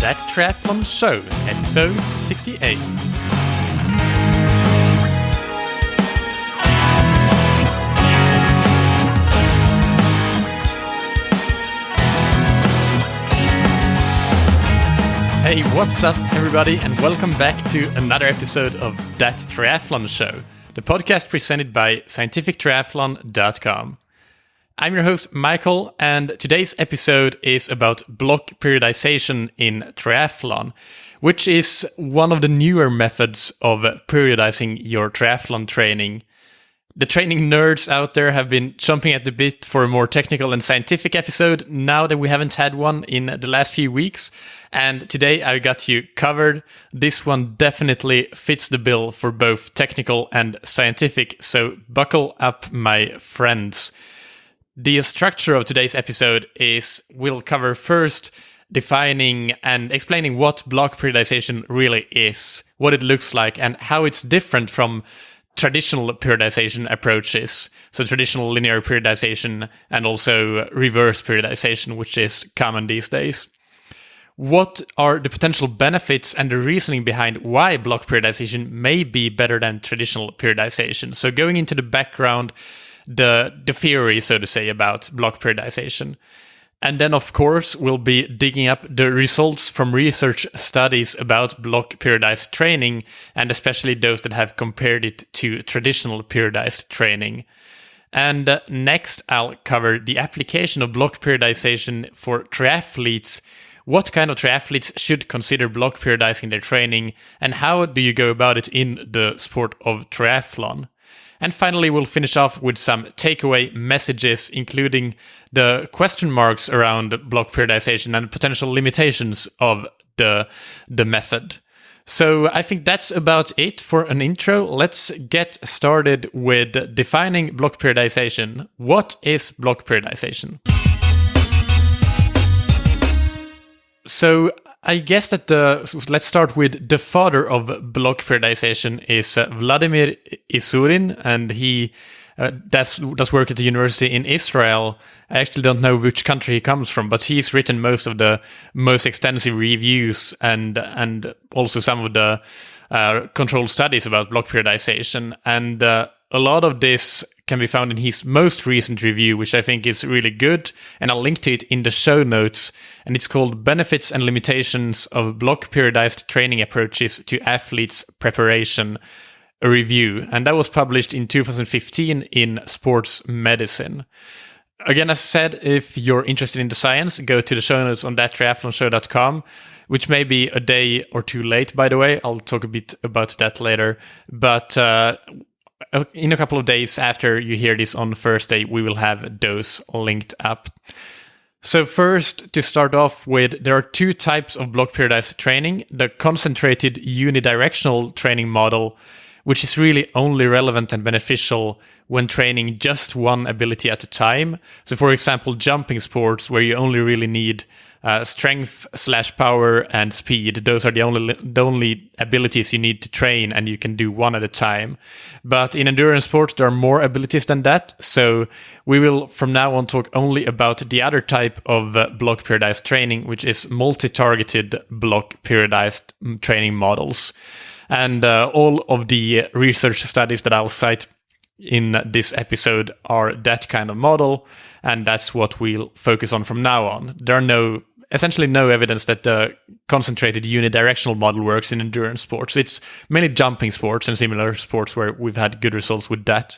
That Triathlon Show, episode 68. Hey, what's up, everybody, and welcome back to another episode of That Triathlon Show, the podcast presented by scientifictriathlon.com. I'm your host, Michael, and today's episode is about block periodization in triathlon, which is one of the newer methods of periodizing your triathlon training. The training nerds out there have been chomping at the bit for a more technical and scientific episode now that we haven't had one in the last few weeks. And today I got you covered. This one definitely fits the bill for both technical and scientific, so buckle up, my friends. The structure of today's episode is we'll cover first defining and explaining what block periodization really is, what it looks like, and how it's different from traditional periodization approaches. So traditional linear periodization and also reverse periodization, which is common these days. What are the potential benefits and the reasoning behind why block periodization may be better than traditional periodization? So going into the background, the theory, so to say, about block periodization. And then, of course, we'll be digging up the results from research studies about block periodized training, and especially those that have compared it to traditional periodized training. And next, I'll cover the application of block periodization for triathletes. What kind of triathletes should consider block periodizing their training, and how do you go about it in the sport of triathlon? And finally, we'll finish off with some takeaway messages, including the question marks around block periodization and potential limitations of the method. So I think that's about it for an intro. Let's get started with defining block periodization. What is block periodization? So I guess that let's start with the father of block periodization is Vladimir Isurin, and he does work at the university in Israel. I actually don't know which country he comes from, but he's written most of the most extensive reviews and also some of the controlled studies about block periodization. And a lot of this can be found in his most recent review, which I think is really good, and I'll link to it in the show notes. And it's called Benefits and Limitations of Block Periodized Training Approaches to Athletes Preparation, a review. And that was published in 2015 in Sports Medicine. Again, as I said, if you're interested in the science, go to the show notes on thattriathlonshow.com, which may be a day or two late, by the way. I'll talk a bit about that later. But in a couple of days after you hear this on Thursday, we will have those linked up. So first, to start off with, there are two types of block periodized training. The concentrated unidirectional training model, which is really only relevant and beneficial when training just one ability at a time. So for example, jumping sports, where you only really need strength/power and speed. Those are the only abilities you need to train, and you can do one at a time. But in endurance sports, there are more abilities than that. So we will from now on talk only about the other type of block periodized training, which is multi-targeted block periodized training models. And all of the research studies that I'll cite in this episode are that kind of model, and that's what we'll focus on from now on. There are essentially no evidence that the concentrated unidirectional model works in endurance sports. It's mainly jumping sports and similar sports where we've had good results with that.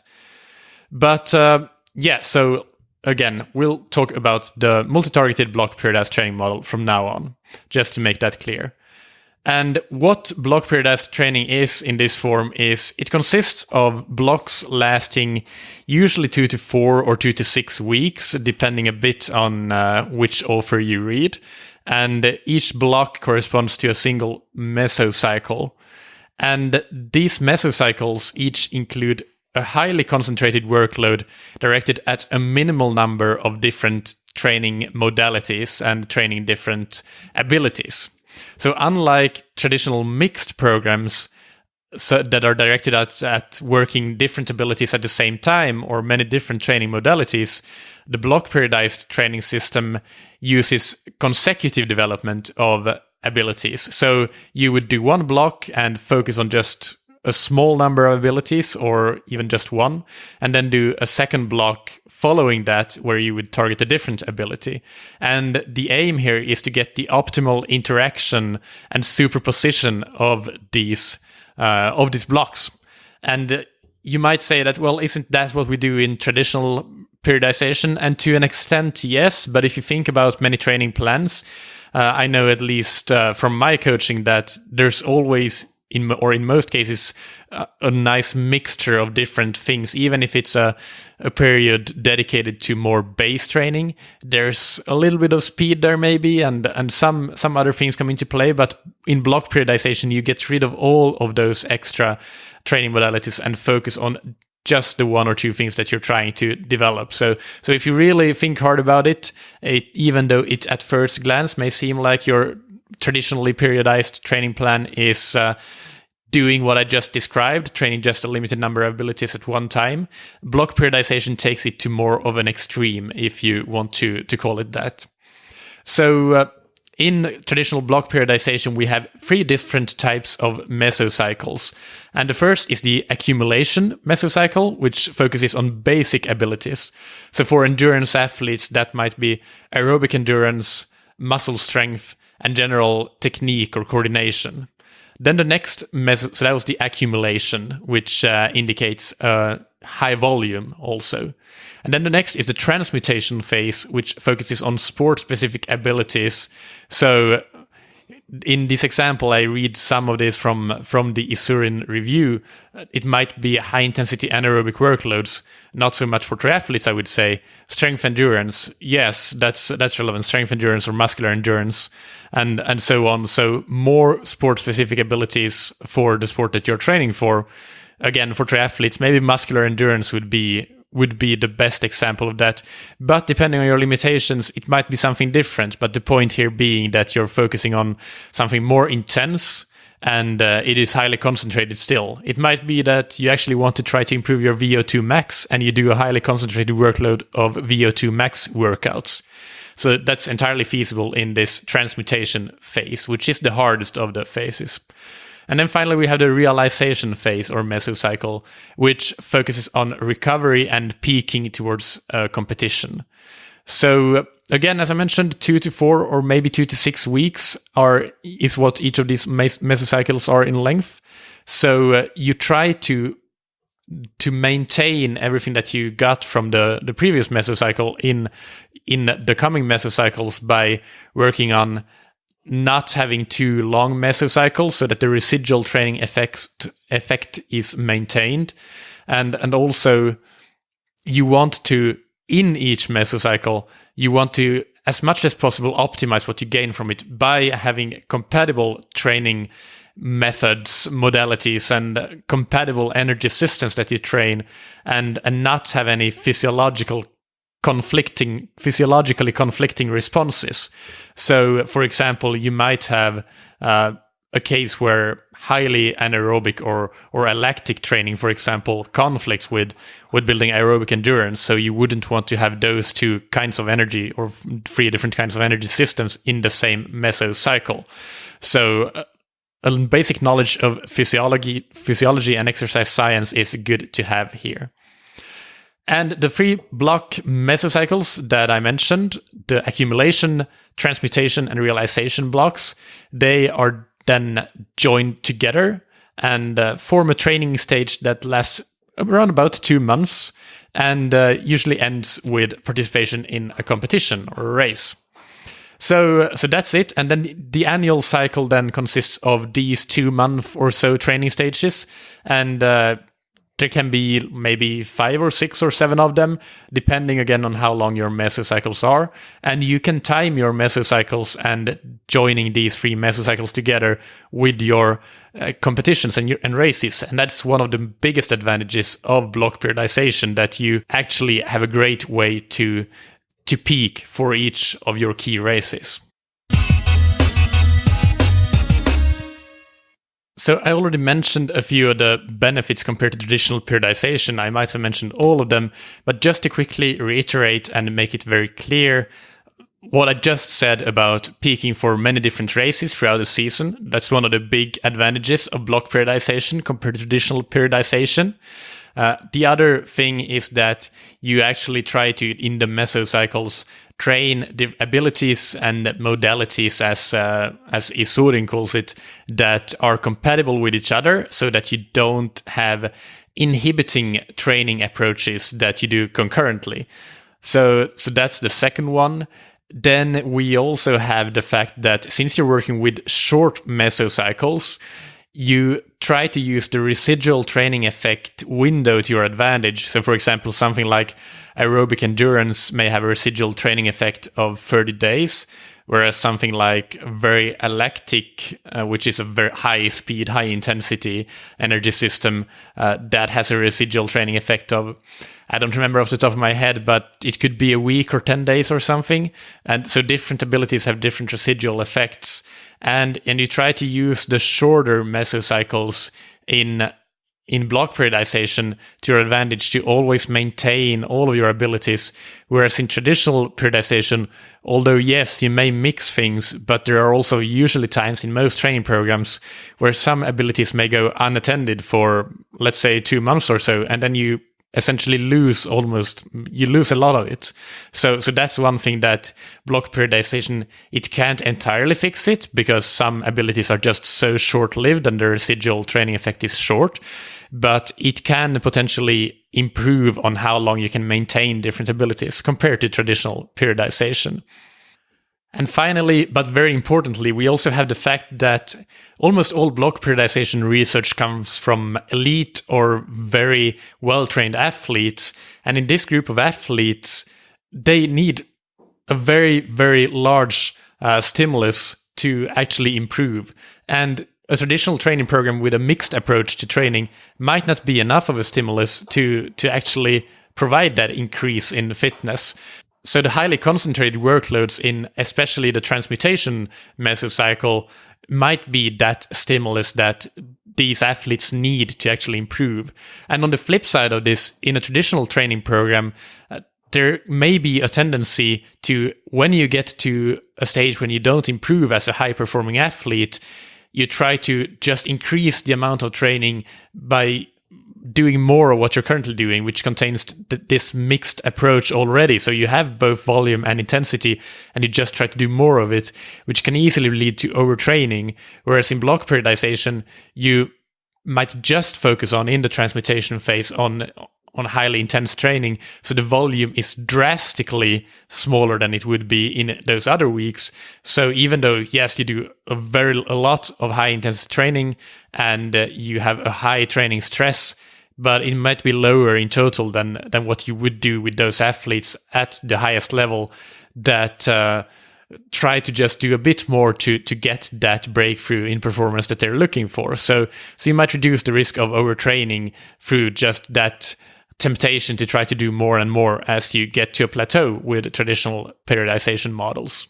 But so again, we'll talk about the multi-targeted block periodized training model from now on, just to make that clear. And what block periodized training is in this form is it consists of blocks lasting usually 2 to 4 or 2 to 6 weeks, depending a bit on which author you read. And each block corresponds to a single mesocycle. And these mesocycles each include a highly concentrated workload directed at a minimal number of different training modalities and training different abilities. So unlike traditional mixed programs that are directed at working different abilities at the same time or many different training modalities, the block periodized training system uses consecutive development of abilities. So you would do one block and focus on just a small number of abilities or even just one, and then do a second block following that where you would target a different ability. And the aim here is to get the optimal interaction and superposition of these blocks. And you might say that, well, isn't that what we do in traditional periodization? And to an extent, yes. But if you think about many training plans, I know at least from my coaching that there's always, in most cases, a nice mixture of different things. Even if it's a period dedicated to more base training, there's a little bit of speed there maybe, and some other things come into play. But in block periodization, you get rid of all of those extra training modalities and focus on just the one or two things that you're trying to develop. So if you really think hard about it, even though it at first glance may seem like your traditionally periodized training plan is doing what I just described, training just a limited number of abilities at one time, block periodization takes it to more of an extreme, if you want to call it that. So in traditional block periodization, we have 3 different types of mesocycles. And the first is the accumulation mesocycle, which focuses on basic abilities. So for endurance athletes, that might be aerobic endurance, muscle strength, and general technique or coordination. Then the next so that was the accumulation, which indicates high volume also. And then the next is the transmutation phase, which focuses on sport-specific abilities. So in this example, I read some of this from the Isurin review. It might be high-intensity anaerobic workloads, not so much for triathletes, I would say. Strength endurance, yes, that's relevant. Strength endurance or muscular endurance, and so on. So more sport-specific abilities for the sport that you're training for. Again, for triathletes, maybe muscular endurance would be the best example of that. But depending on your limitations, it might be something different. But the point here being that you're focusing on something more intense and it is highly concentrated still. It might be that you actually want to try to improve your VO2 max and you do a highly concentrated workload of VO2 max workouts. So that's entirely feasible in this transmutation phase, which is the hardest of the phases. And then finally, we have the realization phase or mesocycle, which focuses on recovery and peaking towards competition. So again, as I mentioned, 2 to 4 or maybe 2 to 6 weeks is what each of these mesocycles are in length. So you try to maintain everything that you got from the previous mesocycle in the coming mesocycles by working on not having too long mesocycles so that the residual training effect is maintained. And also you want to, in each mesocycle, you want to, as much as possible, optimize what you gain from it by having compatible training methods, modalities, and compatible energy systems that you train, and not have any physiologically conflicting responses. So, for example, you might have a case where highly anaerobic or lactic training, for example, conflicts with building aerobic endurance. So you wouldn't want to have those 2 kinds of energy or 3 different kinds of energy systems in the same mesocycle. So a basic knowledge of physiology and exercise science is good to have here. And the 3 block mesocycles that I mentioned, the accumulation, transmutation, and realization blocks, they are then joined together and form a training stage that lasts around about 2 months and usually ends with participation in a competition or a race. So that's it. And then the annual cycle then consists of these 2-month or so training stages, and there can be maybe 5 or 6 or 7 of them, depending again on how long your mesocycles are. And you can time your mesocycles and joining these 3 mesocycles together with your competitions and races. And that's one of the biggest advantages of block periodization, that you actually have a great way to peak for each of your key races. So I already mentioned a few of the benefits compared to traditional periodization. I might have mentioned all of them, but just to quickly reiterate and make it very clear, what I just said about peaking for many different races throughout the season, that's one of the big advantages of block periodization compared to traditional periodization. The other thing is that you actually try to, in the mesocycles, train the abilities and modalities, as Isurin calls it, that are compatible with each other, so that you don't have inhibiting training approaches that you do concurrently. So that's the second one. Then we also have the fact that since you're working with short mesocycles, you try to use the residual training effect window to your advantage. So for example, something like aerobic endurance may have a residual training effect of 30 days, whereas something like very eclectic, which is a very high speed, high intensity energy system, that has a residual training effect of, I don't remember off the top of my head, but it could be a week or 10 days or something. And so different abilities have different residual effects. And you try to use the shorter mesocycles in block periodization to your advantage to always maintain all of your abilities. Whereas in traditional periodization, although yes, you may mix things, but there are also usually times in most training programs where some abilities may go unattended for, let's say, 2 months or so, and then you essentially lose a lot of it. So that's one thing that block periodization, it can't entirely fix it, because some abilities are just so short-lived and the residual training effect is short, but it can potentially improve on how long you can maintain different abilities compared to traditional periodization. And finally, but very importantly, we also have the fact that almost all block periodization research comes from elite or very well-trained athletes. And in this group of athletes, they need a very, very large stimulus to actually improve. And a traditional training program with a mixed approach to training might not be enough of a stimulus to actually provide that increase in fitness. So the highly concentrated workloads in especially the transmutation mesocycle might be that stimulus that these athletes need to actually improve. And on the flip side of this, in a traditional training program, there may be a tendency to, when you get to a stage when you don't improve as a high-performing athlete, you try to just increase the amount of training by doing more of what you're currently doing, which contains this mixed approach already. So you have both volume and intensity, and you just try to do more of it, which can easily lead to overtraining. Whereas in block periodization, you might just focus on, in the transmutation phase, on highly intense training. So the volume is drastically smaller than it would be in those other weeks. So even though, yes, you do a lot of high intensity training and you have a high training stress, but it might be lower in total than what you would do with those athletes at the highest level that try to just do a bit more to get that breakthrough in performance that they're looking for. So you might reduce the risk of overtraining through just that temptation to try to do more and more as you get to a plateau with traditional periodization models.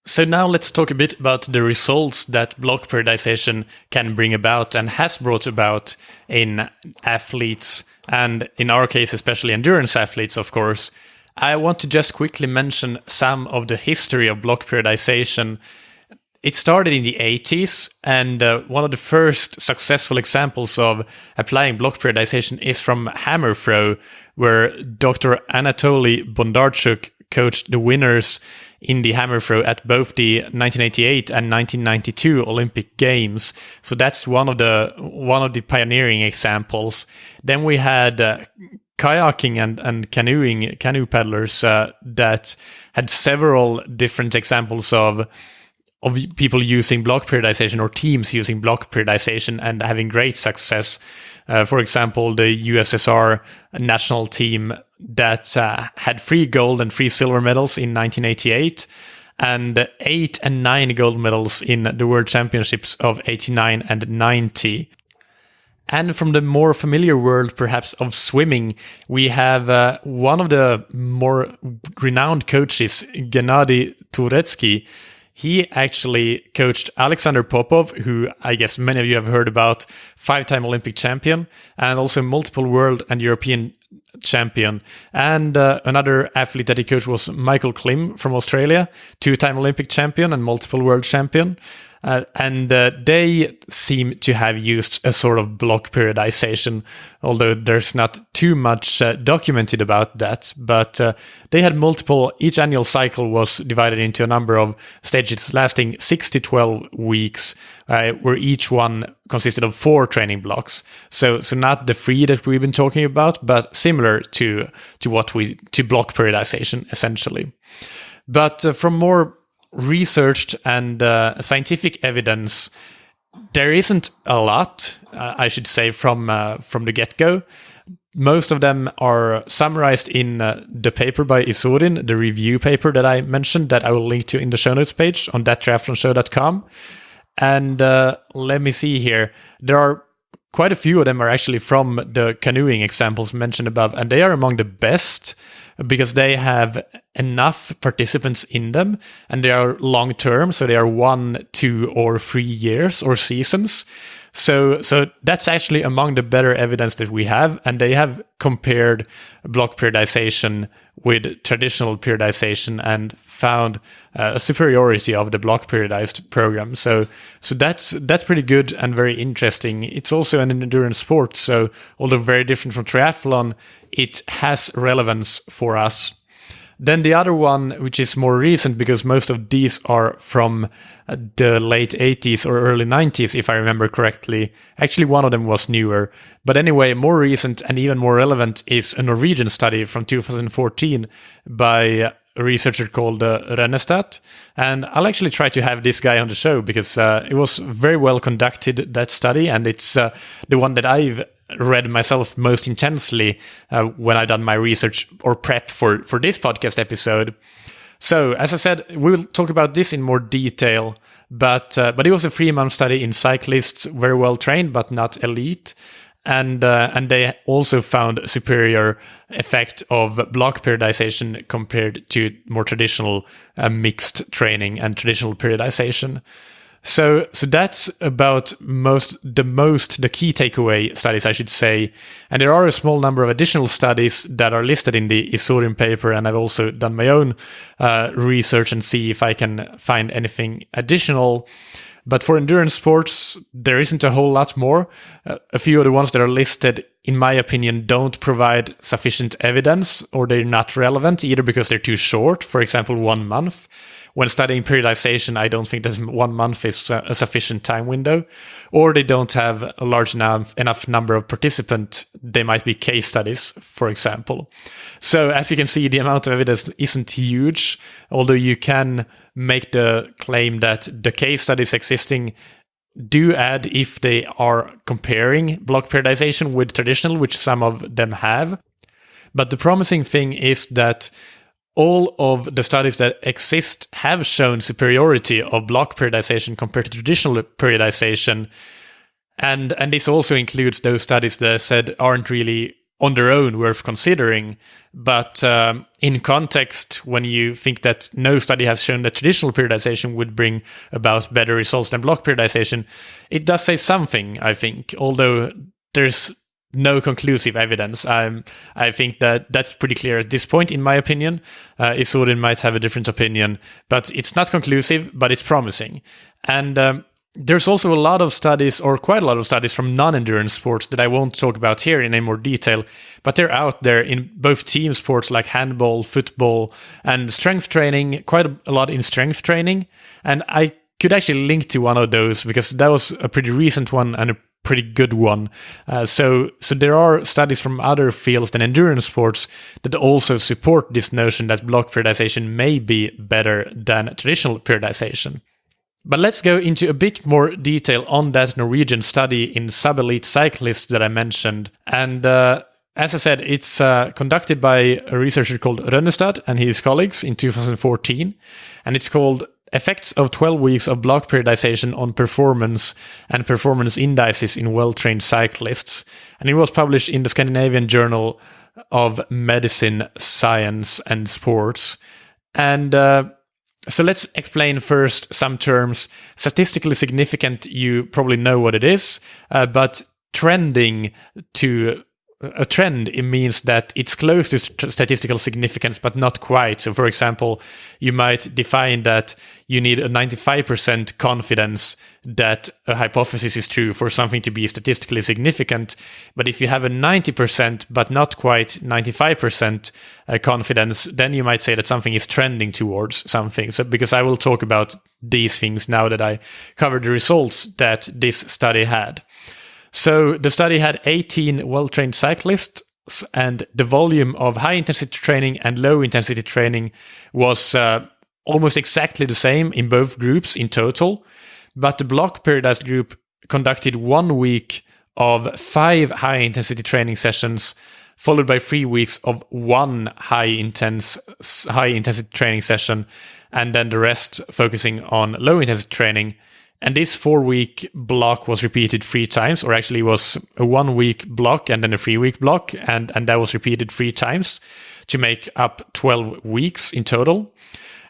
So now let's talk a bit about the results that block periodization can bring about and has brought about in athletes, and in our case, especially endurance athletes, of course. I want to just quickly mention some of the history of block periodization. It started in the 80s, and one of the first successful examples of applying block periodization is from hammer throw, where Dr. Anatoly Bondarchuk coached the winners in the hammer throw at both the 1988 and 1992 Olympic Games. So that's one of the pioneering examples. Then we had kayaking and canoe paddlers that had several different examples of people using block periodization, or teams using block periodization and having great success. For example, the USSR national team that had 3 gold and 3 silver medals in 1988, and 8 and 9 gold medals in the World Championships of 89 and 90. And from the more familiar world, perhaps, of swimming, we have one of the more renowned coaches, Gennady Turetsky. He actually coached Alexander Popov, who I guess many of you have heard about, 5-time Olympic champion, and also multiple world and European champion. And another athlete that he coached was Michael Klim from Australia, 2-time Olympic champion and multiple world champion. And they seem to have used a sort of block periodization, although there's not too much documented about that. But they had each annual cycle was divided into a number of stages lasting 6 to 12 weeks, where each one consisted of 4 training blocks. So not the 3 that we've been talking about, but similar to block periodization, essentially. But from more researched and scientific evidence, there isn't a lot, I should say, from the get-go. Most of them are summarized in the paper by Isurin, the review paper that I mentioned, that I will link to in the show notes page on thattriathlonshow.com. And let me see here. There are quite a few of them are actually from the canoeing examples mentioned above, and they are among the best because they have enough participants in them, and they are long term, so they are 1, 2, or 3 years or seasons. So that's actually among the better evidence that we have, and they have compared block periodization with traditional periodization and found a superiority of the block periodized program. So that's pretty good and very interesting. It's also an endurance sport, so although very different from triathlon, it has relevance for us. Then the other one, which is more recent, because most of these are from the late 80s or early 90s, if I remember correctly. Actually, one of them was newer. But anyway, more recent and even more relevant is a Norwegian study from 2014 by a researcher called Rønnestad. And I'll actually try to have this guy on the show because it was very well conducted, that study. And it's the one that I've read myself most intensely when I've done my research or prep for this podcast episode. So, as I said, we'll talk about this in more detail, but it was a 3-month study in cyclists, very well trained, but not elite. And they also found a superior effect of block periodization compared to more traditional mixed training and traditional periodization. So that's about the key takeaway studies, I should say. And there are a small number of additional studies that are listed in the Isurin paper, and I've also done my own research and see if I can find anything additional. But for endurance sports, there isn't a whole lot more. A few of the ones that are listed, in my opinion, don't provide sufficient evidence, or they're not relevant, either because they're too short, for example, 1 month. When studying periodization, I don't think that 1 month is a sufficient time window, or they don't have a large enough number of participants. They might be case studies, for example. So as you can see, the amount of evidence isn't huge, although you can make the claim that the case studies existing do add if they are comparing block periodization with traditional, which some of them have. But the promising thing is that all of the studies that exist have shown superiority of block periodization compared to traditional periodization. And this also includes those studies that I said aren't really on their own worth considering. But in context, when you think that no study has shown that traditional periodization would bring about better results than block periodization, it does say something, I think, although there's no conclusive evidence. I think that that's pretty clear at this point, in my opinion. Isurin might have a different opinion, but it's not conclusive, but it's promising. And there's also a lot of studies, or quite a lot of studies, from non-endurance sports that I won't talk about here in any more detail, but they're out there in both team sports like handball, football, and strength training, quite a lot in strength training. And I could actually link to one of those because that was a pretty recent one and a pretty good one. So there are studies from other fields than endurance sports that also support this notion that block periodization may be better than traditional periodization. But let's go into a bit more detail on that Norwegian study in sub-elite cyclists that I mentioned. And as I said, it's conducted by a researcher called Rønnestad and his colleagues in 2014. And it's called Effects of 12 Weeks of Block Periodization on Performance and Performance Indices in Well-Trained Cyclists. And it was published in the Scandinavian Journal of Medicine, Science and Sports. And so let's explain first some terms. Statistically significant, you probably know what it is, but trending to a trend, it means that it's close to statistical significance, but not quite. So, for example, you might define that you need a 95% confidence that a hypothesis is true for something to be statistically significant. But if you have a 90%, but not quite 95% confidence, then you might say that something is trending towards something. So, because I will talk about these things now that I covered the results that this study had. So the study had 18 well-trained cyclists, and the volume of high-intensity training and low-intensity training was almost exactly the same in both groups in total. But the block periodized group conducted 1 week of 5 high-intensity training sessions, followed by 3 weeks of 1 high-intensity training session, and then the rest focusing on low-intensity training. And this 4-week block was repeated 3 times, or actually was a 1-week block and then a 3-week block. And that was repeated 3 times to make up 12 weeks in total.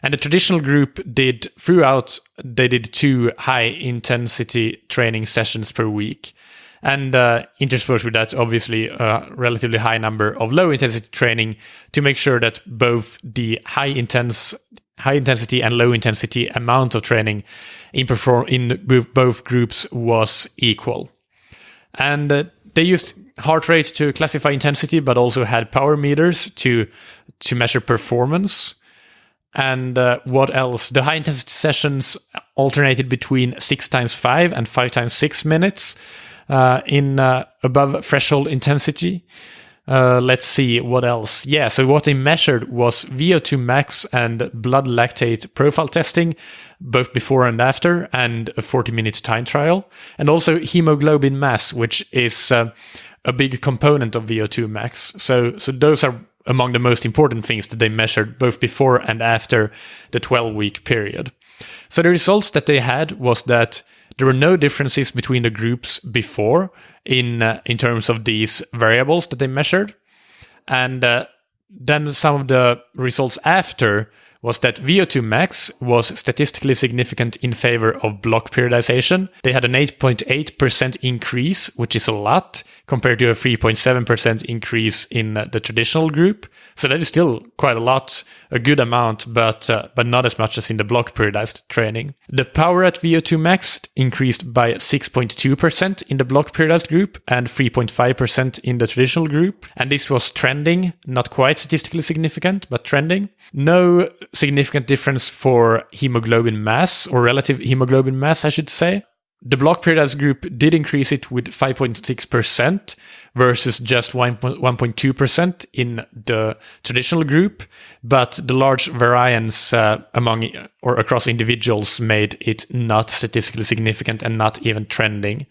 And the traditional group did 2 high-intensity training sessions per week. And interspersed with that, obviously, a relatively high number of low-intensity training to make sure that both the high intensity and low intensity amount of training in both groups was equal. And they used heart rate to classify intensity, but also had power meters to measure performance. And what else? The high intensity sessions alternated between 6x5 and 5x6 minutes in above threshold intensity. Let's see what else. Yeah, so what they measured was VO2 max and blood lactate profile testing, both before and after, and a 40-minute time trial. And also hemoglobin mass, which is a big component of VO2 max. So those are among the most important things that they measured both before and after the 12-week period. So the results that they had was that there were no differences between the groups before in terms of these variables that they measured. And then some of the results after was that VO2 max was statistically significant in favor of block periodization. They had an 8.8% increase, which is a lot, compared to a 3.7% increase in the traditional group. So that is still quite a lot, a good amount, but not as much as in the block periodized training. The power at VO2 max increased by 6.2% in the block periodized group and 3.5% in the traditional group. And this was trending, not quite statistically significant, but trending. No significant difference for hemoglobin mass, or relative hemoglobin mass, I should say. The block periodized group did increase it with 5.6% versus just 1.2% in the traditional group, but the large variance among or across individuals made it not statistically significant and not even trending.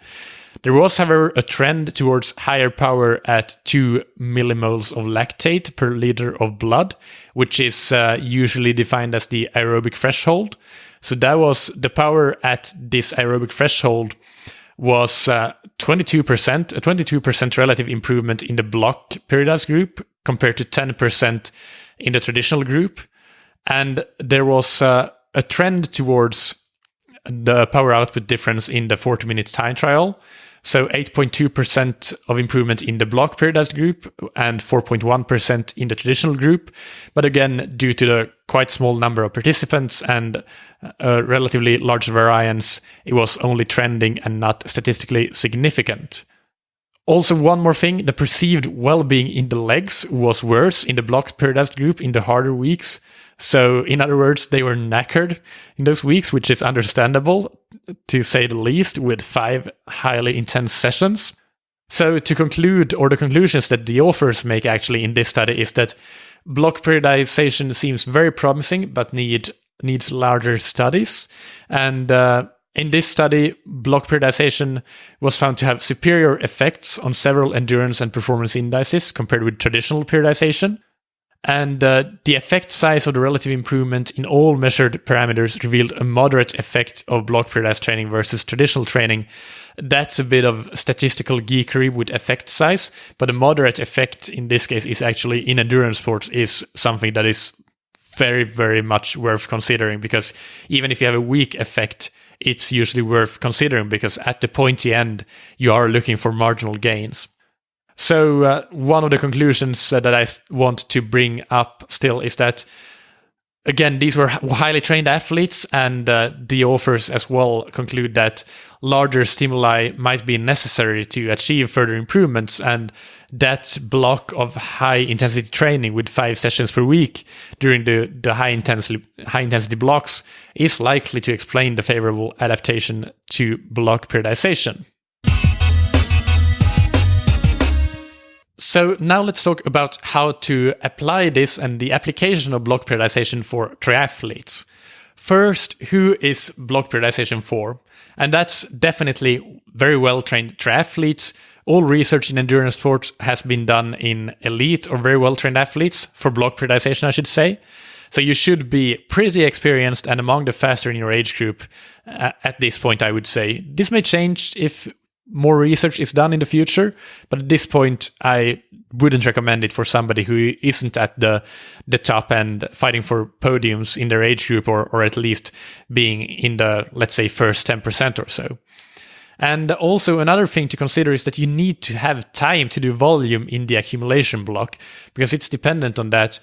There was, however, a trend towards higher power at 2 millimoles of lactate per liter of blood, which is usually defined as the aerobic threshold. So that was the power at this aerobic threshold was 22%, a 22% relative improvement in the block periodized group compared to 10% in the traditional group. And there was a trend towards the power output difference in the 40-minute time trial. So 8.2% of improvement in the block periodized group and 4.1% in the traditional group. But again, due to the quite small number of participants and a relatively large variance, it was only trending and not statistically significant. Also, one more thing, the perceived well-being in the legs was worse in the block periodized group in the harder weeks. So, in other words, they were knackered in those weeks, which is understandable, to say the least, with 5 highly intense sessions. So, to conclude, or the conclusions that the authors make actually in this study is that block periodization seems very promising, but needs larger studies. And in this study, block periodization was found to have superior effects on several endurance and performance indices compared with traditional periodization. And the effect size of the relative improvement in all measured parameters revealed a moderate effect of block periodized training versus traditional training. That's a bit of statistical geekery with effect size, but a moderate effect in this case is actually in endurance sports is something that is very, very much worth considering, because even if you have a weak effect, it's usually worth considering because at the pointy end, you are looking for marginal gains. So one of the conclusions that I want to bring up still is that, again, these were highly trained athletes, and the authors as well conclude that larger stimuli might be necessary to achieve further improvements, and that block of high-intensity training with 5 sessions per week during the high-intensity blocks is likely to explain the favorable adaptation to block periodization. So now let's talk about how to apply this and the application of block periodization for triathletes. First, who is block periodization for? And that's definitely very well-trained triathletes. All research in endurance sports has been done in elite or very well-trained athletes for block periodization, I should say. So you should be pretty experienced and among the faster in your age group at this point, I would say. This may change if more research is done in the future, but at this point, I wouldn't recommend it for somebody who isn't at the top end fighting for podiums in their age group, or at least being in the, let's say, first 10% or so. And also another thing to consider is that you need to have time to do volume in the accumulation block, because it's dependent on that.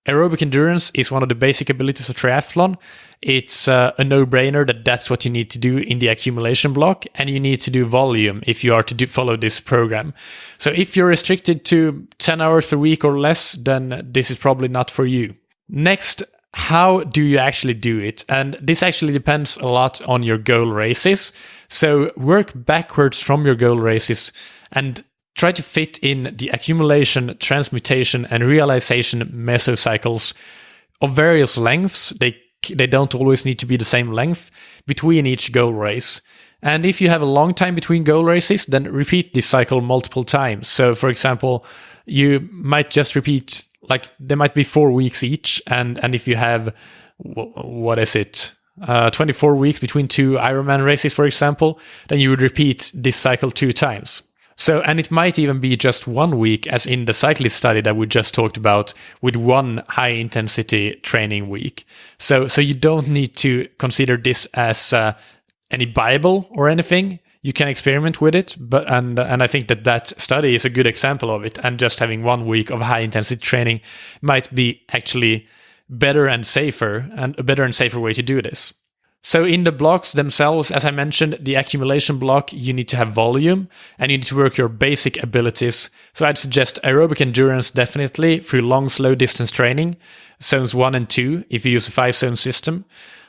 Aerobic endurance is one of the basic abilities of triathlon. It's a no-brainer that that's what you need to do in the accumulation block, and you need to do volume if you are to follow this program. So if you're restricted to 10 hours per week or less, then this is probably not for you. Next, how do you actually do it? And this actually depends a lot on your goal races. So work backwards from your goal races and try to fit in the accumulation, transmutation, and realization mesocycles of various lengths. They don't always need to be the same length between each goal race. And if you have a long time between goal races, then repeat this cycle multiple times. So for example, you might just repeat, like there might be 4 weeks each. And if you have, 24 weeks between 2 Ironman races, for example, then you would repeat this cycle 2 times. So, and it might even be just 1 week, as in the cyclist study that we just talked about, with 1 high-intensity training week. So you don't need to consider this as any Bible or anything. You can experiment with it, and I think that study is a good example of it. And just having 1 week of high-intensity training might be actually better and safer, and a better and safer way to do this. So in the blocks themselves, as I mentioned, the accumulation block, you need to have volume and you need to work your basic abilities. So I'd suggest aerobic endurance definitely through long, slow distance training, zones 1 and 2, if you use a 5-zone system.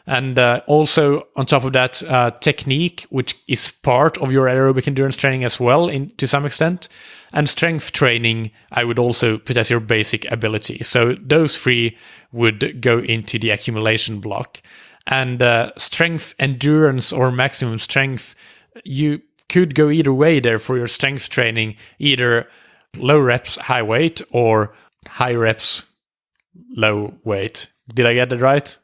And also on top of that, technique, which is part of your aerobic endurance training as well, to some extent. And strength training, I would also put as your basic ability. So those 3 would go into the accumulation block. And strength endurance or maximum strength, you could go either way there for your strength training, either low reps, high weight, or high reps, low weight. Did I get it right?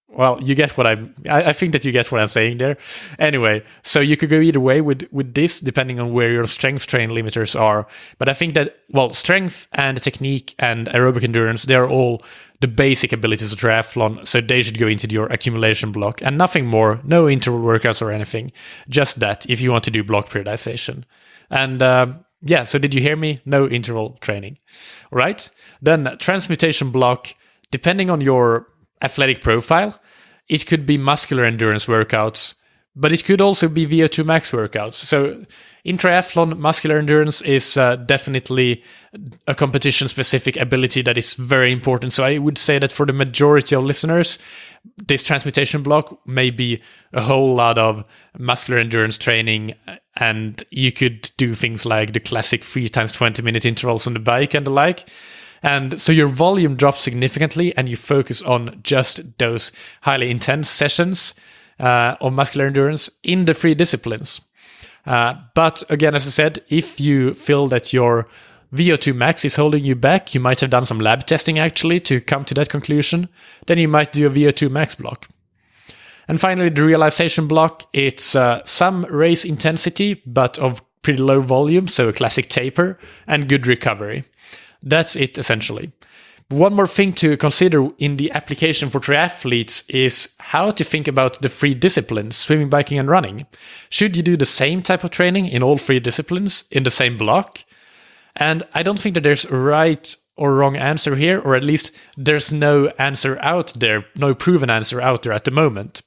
Well, you get what I think that you get what I'm saying there. Anyway, so you could go either way with this, depending on where your strength train limiters are. But I think that, well, strength and technique and aerobic endurance, they are all the basic abilities of triathlon. So they should go into your accumulation block and nothing more, no interval workouts or anything. Just that if you want to do block periodization. And so did you hear me? No interval training. All right. Then transmutation block, depending on your athletic profile, it could be muscular endurance workouts, but it could also be VO2 max workouts. So in triathlon, muscular endurance is definitely a competition-specific ability that is very important. So I would say that for the majority of listeners, this transmutation block may be a whole lot of muscular endurance training, and you could do things like the classic 3 times 20-minute intervals on the bike and the like. And so your volume drops significantly and you focus on just those highly intense sessions of muscular endurance in the 3 disciplines. But again, as I said, if you feel that your VO2 max is holding you back, you might have done some lab testing actually to come to that conclusion, then you might do a VO2 max block. And finally, the realization block, it's some race intensity, but of pretty low volume, so a classic taper, and good recovery. That's it, essentially. One more thing to consider in the application for triathletes is how to think about the 3 disciplines, swimming, biking, and running. Should you do the same type of training in all 3 disciplines in the same block? And I don't think that there's a right or wrong answer here, or at least there's no answer out there, no proven answer out there at the moment.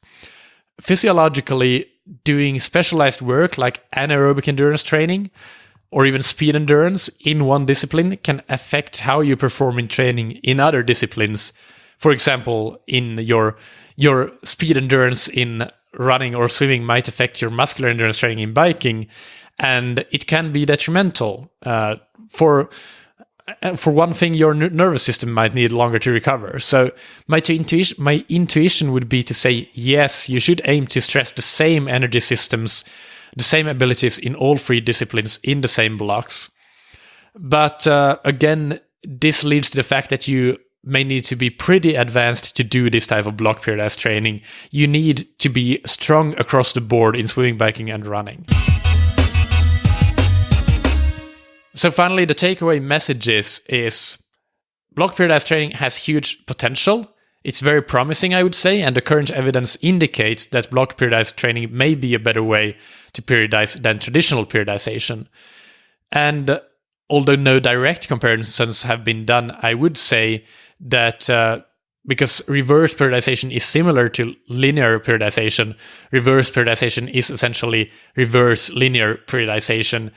Physiologically, doing specialized work like anaerobic endurance training or even speed endurance in one discipline can affect how you perform in training in other disciplines. For example, in your speed endurance in running or swimming might affect your muscular endurance training in biking, and it can be detrimental. For one thing, your nervous system might need longer to recover. So my intuition would be to say, yes, you should aim to stress the same energy systems, the same abilities in all three disciplines in the same blocks. But again, this leads to the fact that you may need to be pretty advanced to do this type of block periodized training. You need to be strong across the board in swimming, biking, and running. So finally, the takeaway message is block periodized training has huge potential. It's very promising, I would say, and the current evidence indicates that block periodized training may be a better way to periodize than traditional periodization. And although no direct comparisons have been done, I would say that because reverse periodization is similar to linear periodization, reverse periodization is essentially reverse linear periodization.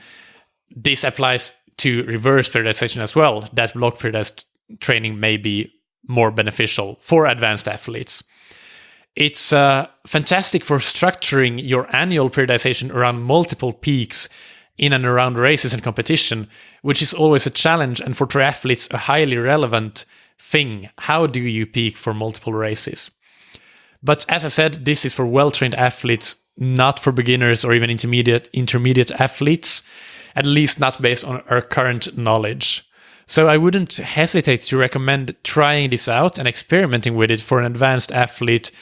This applies to reverse periodization as well, that block periodized training may be more beneficial for advanced athletes. It's fantastic for structuring your annual periodization around multiple peaks in and around races and competition, which is always a challenge, and for triathletes a highly relevant thing. How do you peak for multiple races? But as I said, this is for well-trained athletes, not for beginners or even intermediate athletes, at least not based on our current knowledge. So I wouldn't hesitate to recommend trying this out and experimenting with it for an advanced athlete,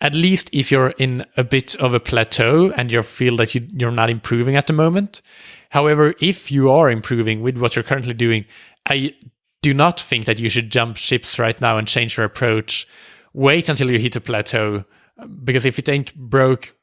at least if you're in a bit of a plateau and you feel that you're not improving at the moment. However, if you are improving with what you're currently doing, I do not think that you should jump ships right now and change your approach. Wait until you hit a plateau, because if it ain't broke,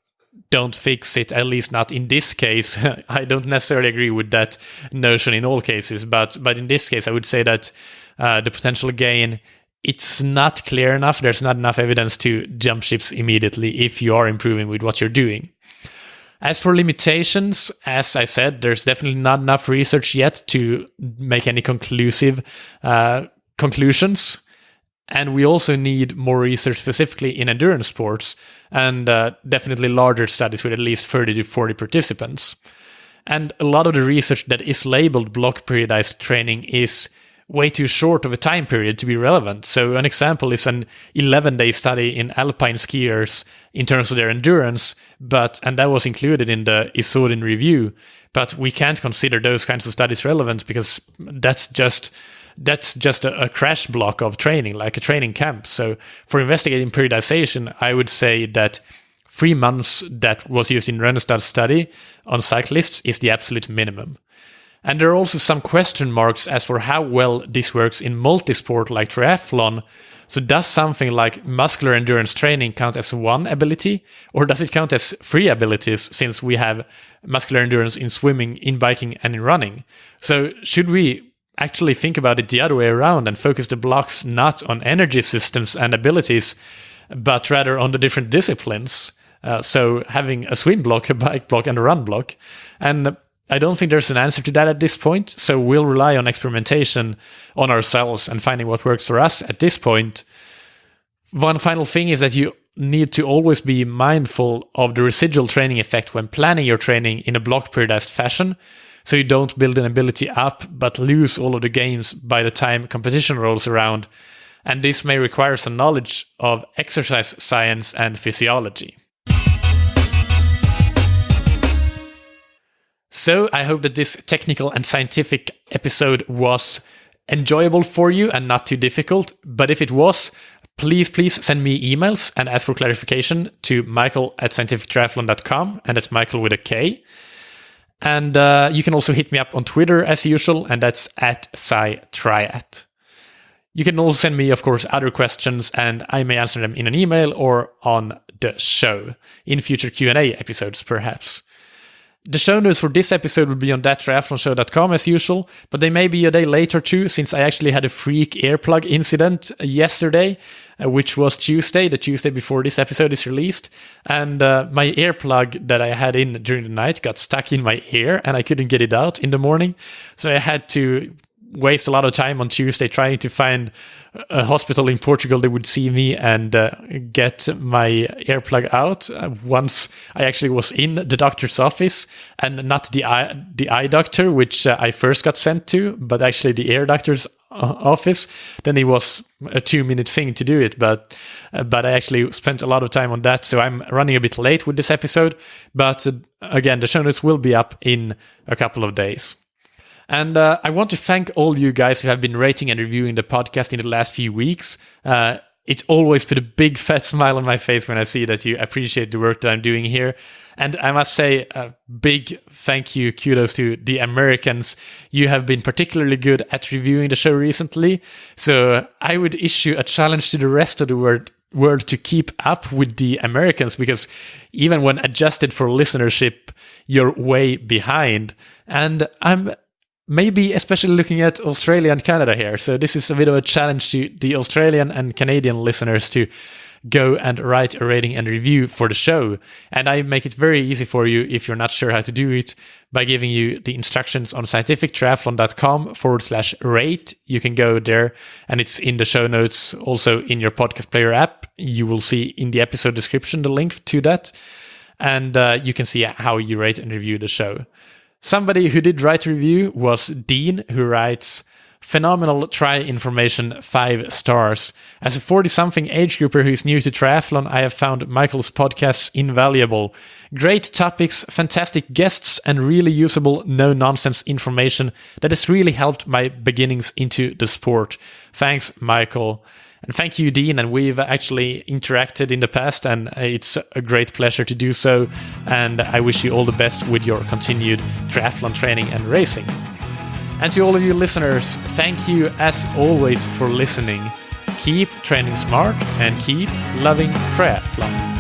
don't fix it, at least not in this case. I don't necessarily agree with that notion in all cases, but in this case, I would say that the potential gain, it's not clear enough. There's not enough evidence to jump ships immediately if you are improving with what you're doing. As for limitations, as I said, there's definitely not enough research yet to make any conclusive conclusions. And we also need more research specifically in endurance sports, and definitely larger studies with at least 30 to 40 participants. And a lot of the research that is labeled block periodized training is way too short of a time period to be relevant. So an example is an 11-day study in alpine skiers in terms of their endurance, and that was included in the Isodin review. But we can't consider those kinds of studies relevant because that's just a crash block of training, like a training camp. So for investigating periodization, I would say that 3 months that was used in Rennestad's study on cyclists is the absolute minimum. And there are also some question marks as for how well this works in multisport like triathlon. So does something like muscular endurance training count as one ability, or does it count as 3 abilities, since we have muscular endurance in swimming, in biking, and in running? So should we actually think about it the other way around and focus the blocks not on energy systems and abilities, but rather on the different disciplines? So having a swim block, a bike block, and a run block. And I don't think there's an answer to that at this point, so we'll rely on experimentation on ourselves and finding what works for us at this point. One final thing is that you need to always be mindful of the residual training effect when planning your training in a block periodized fashion, so you don't build an ability up but lose all of the gains by the time competition rolls around. And this may require some knowledge of exercise science and physiology. So I hope that this technical and scientific episode was enjoyable for you and not too difficult. But if it was, please send me emails and ask for clarification to michael@scientifictriathlon.com, and that's Michael with a K. And you can also hit me up on Twitter as usual, and that's @scitriat. You can also send me, of course, other questions, and I may answer them in an email or on the show in future Q&A episodes, perhaps. The show notes for this episode will be on thattriathlonshow.com as usual, but they may be a day later too, since I actually had a freak earplug incident yesterday, which was Tuesday, the Tuesday before this episode is released. And my earplug that I had in during the night got stuck in my ear and I couldn't get it out in the morning. So I had to waste a lot of time on Tuesday trying to find a hospital in Portugal that would see me and get my earplug out. Once I actually was in the doctor's office, and not the eye doctor, which I first got sent to, but actually the ear doctor's office. Then it was a 2-minute thing to do it, but I actually spent a lot of time on that, so I'm running a bit late with this episode. But again, the show notes will be up in a couple of days. And I want to thank all you guys who have been rating and reviewing the podcast in the last few weeks. It's always put a big fat smile on my face when I see that you appreciate the work that I'm doing here. And I must say a big thank you, kudos to the Americans. You have been particularly good at reviewing the show recently. So I would issue a challenge to the rest of the world to keep up with the Americans, because even when adjusted for listenership, you're way behind. And I'm maybe especially looking at Australia and Canada here. So this is a bit of a challenge to the Australian and Canadian listeners to go and write a rating and review for the show. And I make it very easy for you if you're not sure how to do it by giving you the instructions on scientifictriathlon.com/rate. You can go there and it's in the show notes, also in your podcast player app. You will see in the episode description the link to that. And you can see how you rate and review the show. Somebody who did write a review was Dean, who writes, "Phenomenal tri information, 5 stars. As a 40-something age grouper who is new to triathlon, I have found Michael's podcasts invaluable. Great topics, fantastic guests, and really usable no-nonsense information that has really helped my beginnings into the sport. Thanks, Michael." And thank you, Dean, and we've actually interacted in the past, and it's a great pleasure to do so, and I wish you all the best with your continued triathlon training and racing. And to all of you listeners, thank you as always for listening. Keep training smart and keep loving triathlon.